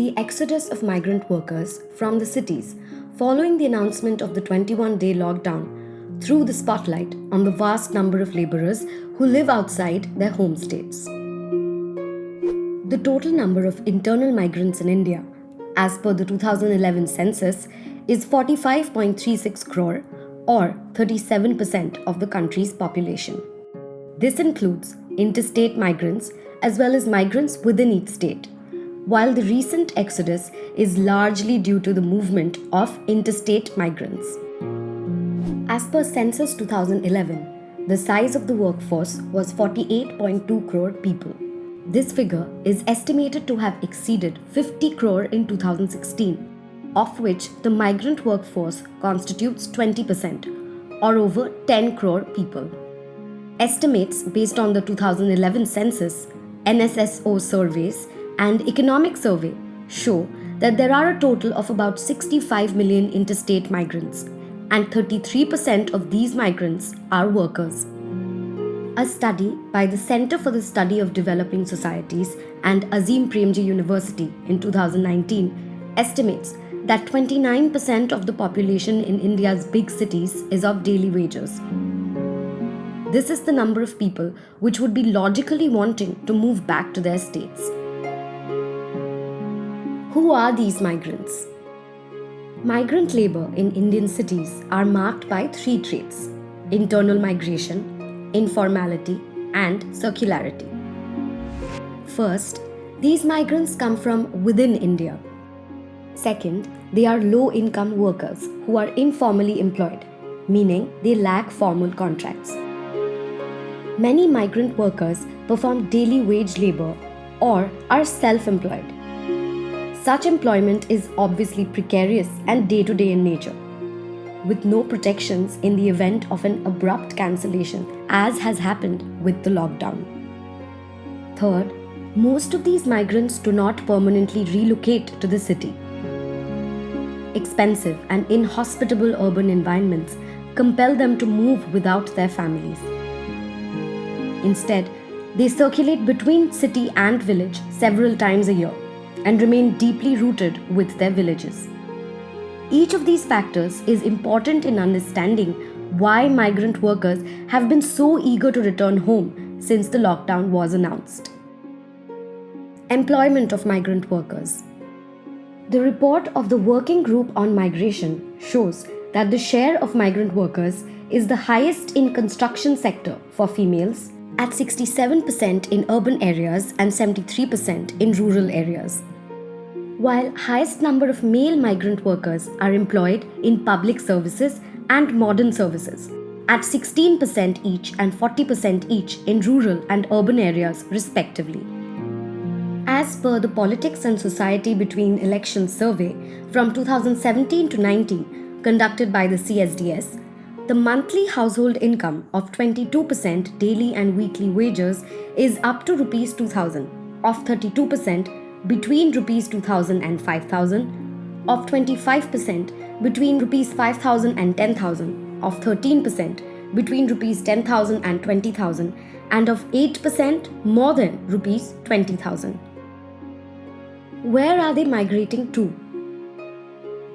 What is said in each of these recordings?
the exodus of migrant workers from the cities following the announcement of the 21-day lockdown threw the spotlight on the vast number of labourers who live outside their home states. The total number of internal migrants in India, as per the 2011 census, is 45.36 crore or 37% of the country's population. This includes interstate migrants as well as migrants within each state, while the recent exodus is largely due to the movement of interstate migrants. As per Census 2011, the size of the workforce was 48.2 crore people. This figure is estimated to have exceeded 50 crore in 2016, of which the migrant workforce constitutes 20%, or over 10 crore people. Estimates based on the 2011 census, NSSO surveys, and economic survey show that there are a total of about 65 million interstate migrants, and 33% of these migrants are workers. A study by the Center for the Study of Developing Societies and Azim Premji University in 2019 estimates that 29% of the population in India's big cities is of daily wages. This is the number of people which would be logically wanting to move back to their states. Who are these migrants? Migrant labour in Indian cities are marked by three traits: internal migration, informality, and circularity. First, these migrants come from within India. Second, they are low-income workers who are informally employed, meaning they lack formal contracts. Many migrant workers perform daily wage labour or are self-employed. Such employment is obviously precarious and day-to-day in nature, with no protections in the event of an abrupt cancellation, as has happened with the lockdown. Third, most of these migrants do not permanently relocate to the city. Expensive and inhospitable urban environments compel them to move without their families. Instead, they circulate between city and village several times a year and remain deeply rooted with their villages. Each of these factors is important in understanding why migrant workers have been so eager to return home since the lockdown was announced. Employment of migrant workers. The report of the Working Group on Migration shows that the share of migrant workers is the highest in construction sector for females, at 67% in urban areas and 73% in rural areas, while highest number of male migrant workers are employed in public services and modern services, at 16% each and 40% each in rural and urban areas respectively. As per the Politics and Society Between Elections survey from 2017 to 19 conducted by the CSDS, the monthly household income of 22% daily and weekly wages is up to Rs 2,000, of 32% between Rs 2,000 and 5,000, of 25% between Rs 5,000 and 10,000, of 13% between Rs 10,000 and 20,000, and of 8% more than Rs 20,000. Where are they migrating to?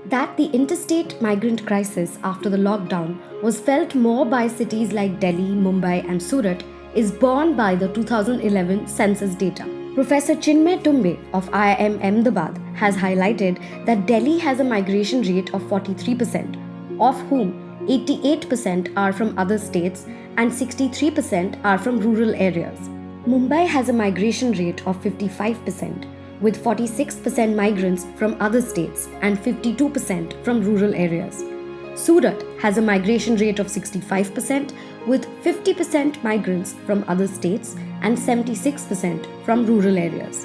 That the interstate migrant crisis after the lockdown was felt more by cities like Delhi, Mumbai and Surat is borne by the 2011 census data. Professor Chinmay Tumbe of IIM Ahmedabad has highlighted that Delhi has a migration rate of 43%, of whom 88% are from other states and 63% are from rural areas. Mumbai has a migration rate of 55%, with 46% migrants from other states and 52% from rural areas. Surat has a migration rate of 65%, with 50% migrants from other states and 76% from rural areas.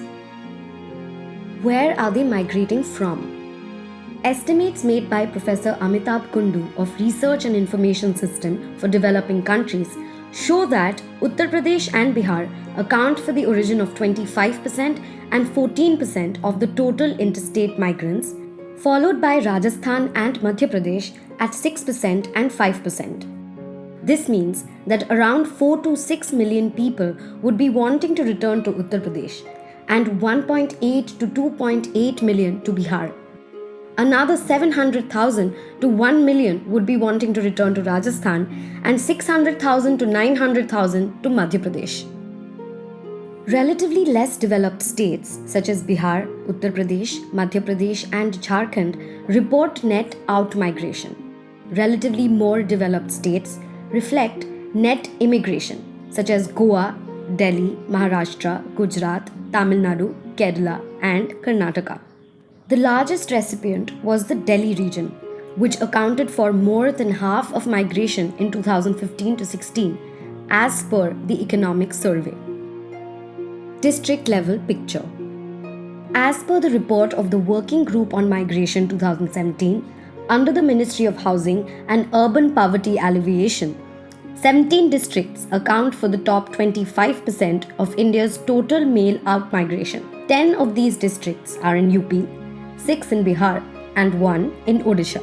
Where are they migrating from? Estimates made by Professor Amitabh Kundu of Research and Information System for Developing Countries show that Uttar Pradesh and Bihar account for the origin of 25% and 14% of the total interstate migrants, followed by Rajasthan and Madhya Pradesh at 6% and 5%. This means that around 4 to 6 million people would be wanting to return to Uttar Pradesh, and 1.8 to 2.8 million to Bihar. Another 700,000 to 1 million would be wanting to return to Rajasthan, and 600,000 to 900,000 to Madhya Pradesh. Relatively less developed states such as Bihar, Uttar Pradesh, Madhya Pradesh, and Jharkhand report net out-migration. Relatively more developed states reflect net immigration such as Goa, Delhi, Maharashtra, Gujarat, Tamil Nadu, Kerala, and Karnataka. The largest recipient was the Delhi region, which accounted for more than half of migration in 2015 to 16, as per the Economic Survey. District level picture. As per the report of the Working Group on Migration 2017, under the Ministry of Housing and Urban Poverty Alleviation, 17 districts account for the top 25% of India's total male out-migration. 10 of these districts are in UP, 6 in Bihar, and 1 in Odisha.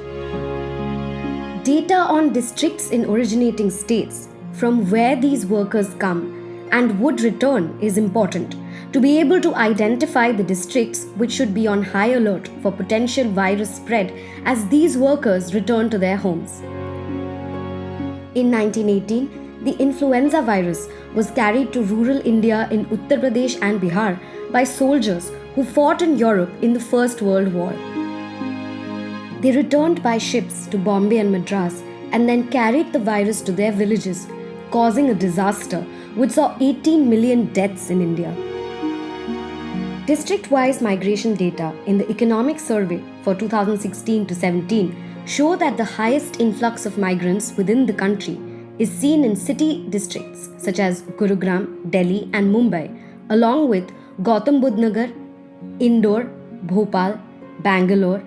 Data on districts in originating states from where these workers come and would return is important to be able to identify the districts which should be on high alert for potential virus spread as these workers return to their homes. In 1918, the influenza virus was carried to rural India in Uttar Pradesh and Bihar by soldiers who fought in Europe in the First World War. They returned by ships to Bombay and Madras and then carried the virus to their villages, causing a disaster which saw 18 million deaths in India. District-wise migration data in the Economic Survey for 2016 to 17 show that the highest influx of migrants within the country is seen in city districts such as Gurugram, Delhi, and Mumbai, along with Gautam Budh Nagar, Indore, Bhopal, Bangalore,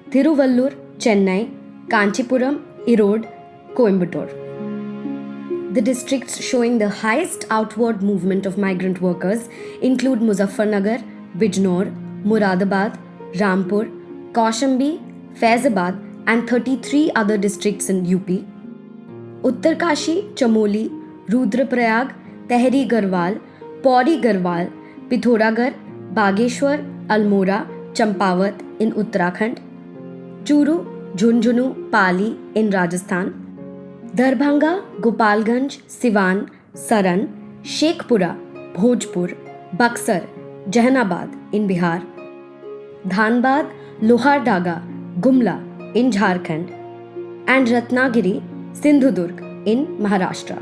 Thiruvallur, Chennai, Kanchipuram, Erode, Coimbatore. The districts showing the highest outward movement of migrant workers include Muzaffarnagar, Bijnor, Muradabad, Rampur, Kaushambi, Faizabad, and 33 other districts in UP. Uttarkashi, Chamoli, Rudraprayag, Tehri Garhwal, Pauri Garhwal, Pithoragarh, Bageshwar, Almora, Champawat in Uttarakhand, Churu, Jhunjhunu, Pali in Rajasthan, Darbhanga, Gopalganj, Siwan, Saran, Shekhpura, Bhojpur, Buxar, Jahanabad in Bihar, Dhanbad, Lohardaga, Gumla in Jharkhand, and Ratnagiri, Sindhudurg in Maharashtra.